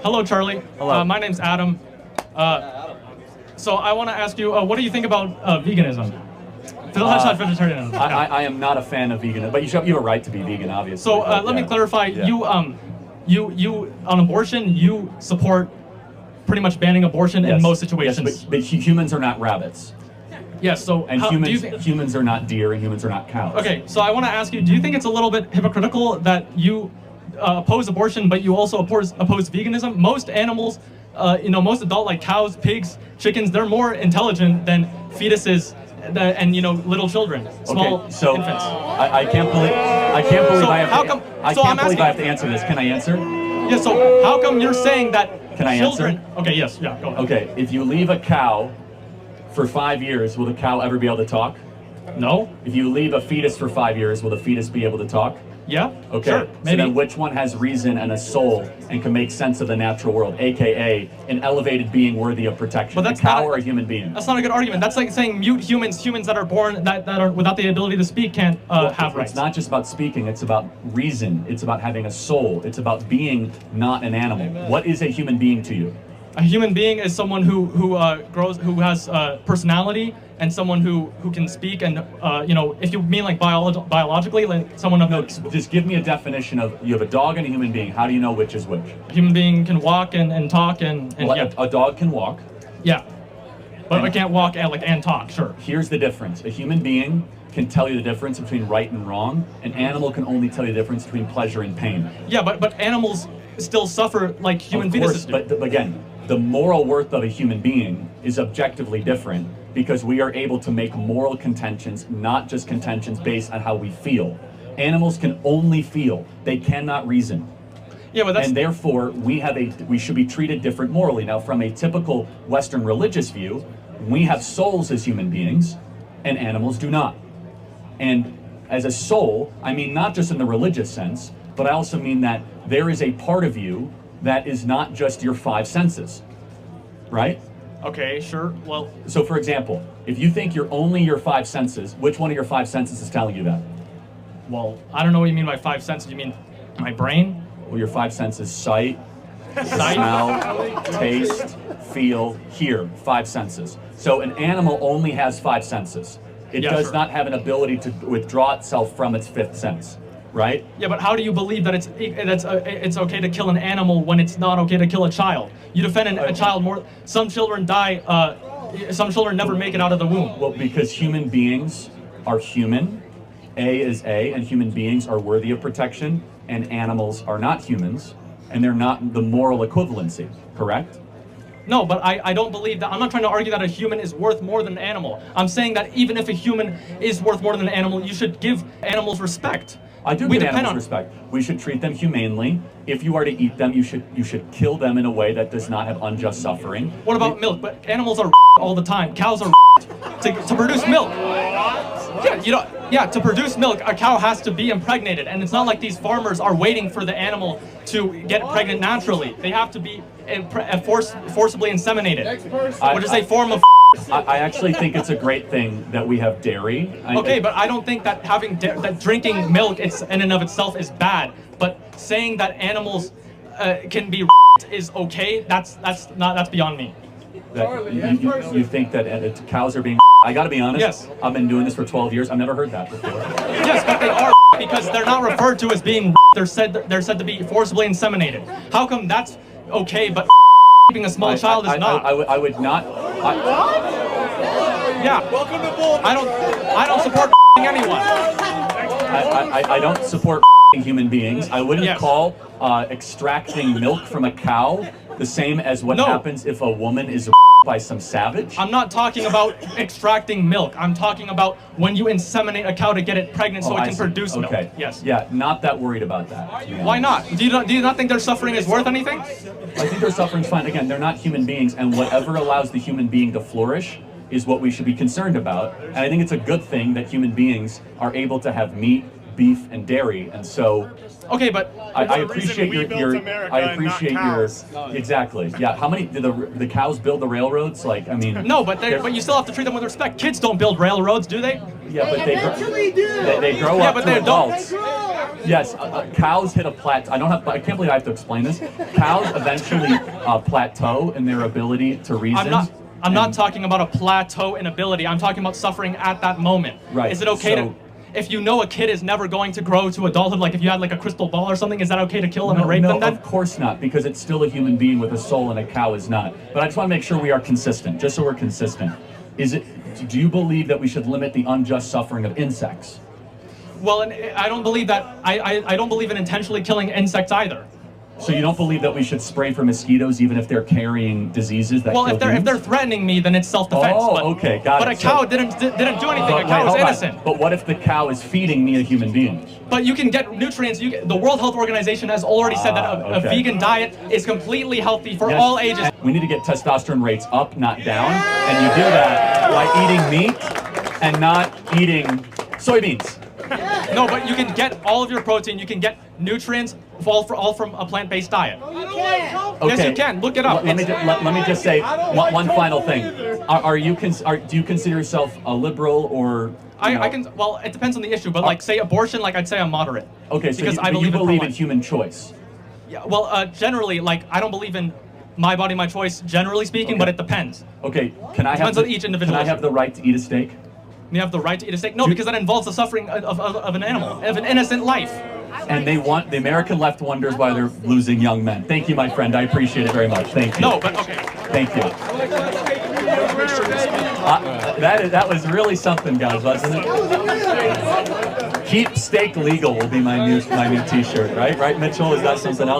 Hello, Charlie. Hello. My name's Adam. So I want to ask you, what do you think about veganism? Not vegetarianism. I am not a fan of vegan, but you have a right to be vegan, obviously. So let me clarify. Yeah. You on abortion, you support pretty much banning abortion in most situations. Yes, but humans are not rabbits. Yes. So And humans are not deer, and humans are not cows. Okay. So I want to ask you, do you think it's a little bit hypocritical that you oppose abortion, but you also oppose veganism? Most animals, most adult like cows, pigs, chickens, they're more intelligent than fetuses and little children, small infants. I can't believe I have to answer this. Can I answer? Yeah. So how come you're saying that? Can I children, answer? Okay. Yes. Yeah. Go ahead. Okay. If you leave a cow for 5 years, will the cow ever be able to talk? No. If you leave a fetus for 5 years, will the fetus be able to talk? Yeah. Okay. Sure, So maybe. then which one has reason and a soul and can make sense of the natural world, aka an elevated being worthy of protection? But that's a cow not- or a human being? That's not a good argument. That's like saying mute humans that are born that are without the ability to speak can't have rights. It's not just about speaking, it's about reason, it's about having a soul, it's about being not an animal. What is a human being to you? A human being is someone who has personality, and someone who can speak, and if you mean like biologically, like someone of No, just give me a definition of, you have a dog and a human being. How do you know which is which? a human being can walk and talk and Well, yeah. a dog can walk. Yeah. But I can't walk and talk, sure. Here's the difference. A human being can tell you the difference between right and wrong. An animal can only tell you the difference between pleasure and pain. Yeah, but animals still suffer like human Of course, fetuses do. but again, the moral worth of a human being is objectively different because we are able to make moral contentions, not just contentions based on how we feel. Animals can only feel; they cannot reason. Yeah, but that's And therefore, we should be treated different morally. Now, from a typical Western religious view, we have souls as human beings, and animals do not. And as a soul, I mean not just in the religious sense, but I also mean that there is a part of you that is not just your five senses, right? okay, sure. Well, So, for example, if you think you're only your five senses, which one of your five senses is telling you that? I don't know what you mean by five senses. You mean my brain? Well, your five senses: sight, Sight? smell, taste, feel, hear. Five senses. So an animal only has five senses. It Yeah, does sure. not have an ability to withdraw itself from its fifth sense, right? Yeah, but how do you believe that it's okay to kill an animal when it's not okay to kill a child? You defend a child more. Some children die. Some children never make it out of the womb. Well, because human beings are human. A is A, and human beings are worthy of protection, and animals are not humans, and they're not the moral equivalency, correct? No, but I don't believe that. I'm not trying to argue that a human is worth more than an animal. I'm saying that even if a human is worth more than an animal, you should give animals respect. I do We give depend animals on- respect. We should treat them humanely. If you are to eat them, you should kill them in a way that does not have unjust suffering. What about milk? But animals are all the time. Cows are to produce milk. Yeah, to produce milk, a cow has to be impregnated, and it's not like these farmers are waiting for the animal to get pregnant naturally. They have to be forcibly inseminated, which is a form of. I actually think it's a great thing that we have dairy. Okay, but I don't think that that drinking milk in and of itself is bad. But saying that animals can be is okay. That's beyond me. You think that cows are being. I gotta be honest. Yes. I've been doing this for 12 years. I've never heard that before. Yes, but they are because they're not referred to as being. They're said to be forcibly inseminated. How come that's okay, but keeping a small child is not? I would not. Yeah. Welcome to Boulder. I don't support anyone. I don't support human beings. I wouldn't Yes. call extracting milk from a cow the same as what No. happens if a woman is by some savage. I'm not talking about extracting milk. I'm talking about when you inseminate a cow to get it pregnant so Oh, it I can see. produce milk. Okay. Yes. Yeah, not that worried about that. Why not? Do you not think their suffering is worth anything? I think their suffering's fine. Again, they're not human beings, and whatever allows the human being to flourish is what we should be concerned about. And I think it's a good thing that human beings are able to have meat, beef, and dairy. And so Okay, but I the appreciate reason we built your America I and appreciate not your cows. exactly. Yeah, how many did the cows build the railroads? Like, I mean, no, but you still have to treat them with respect. Kids don't build railroads, do they? yeah, but they Eventually do. they grow Yeah, up but to they don't. adults. Grow. Yes, cows hit a plateau. I can't believe I have to explain this. Cows eventually plateau in their ability to reason. I'm not talking about a plateau in ability. I'm talking about suffering at that moment. Right. Is it okay to, if you know a kid is never going to grow to adulthood, like if you had like a crystal ball or something, is that okay to kill them and rape them then? Of course not, because it's still a human being with a soul and a cow is not. But I just want to make sure we are consistent, just so we're consistent. Do you believe that we should limit the unjust suffering of insects? Well, and I don't believe that. I don't believe in intentionally killing insects either. So you don't believe that we should spray for mosquitoes even if they're carrying diseases that well, kill humans? if they're threatening me, then it's self-defense. Oh, okay, got it. But a cow didn't do anything. A cow was innocent. But what if the cow is feeding me a human being? But you can get nutrients. The World Health Organization has already said that a vegan diet is completely healthy for all ages. We need to get testosterone rates up, not down, and you do that by eating meat and not eating soybeans. No, but you can get all of your protein. You can get nutrients all from a plant-based diet. Okay. Yes, you can. Look it up. Let me just say one final thing. Do you consider yourself a liberal or? I can. Well, it depends on the issue, but like say abortion, like I'd say I'm moderate. Okay, so because you believe in pro-life. human choice. Yeah. Well, generally, like I don't believe in my body, my choice. Generally speaking, but it depends. Okay. Can I Depends on each individual. Can I have the right to eat a steak? You have the right to eat a steak? No, because that involves the suffering of an animal, of an innocent life. And the American left wonders why they're losing young men. Thank you, my friend. I appreciate it very much. Thank you. No, but okay. Thank you. That was really something, guys, wasn't it? Keep steak legal will be my new T-shirt, right? Right, Mitchell? Is that something else?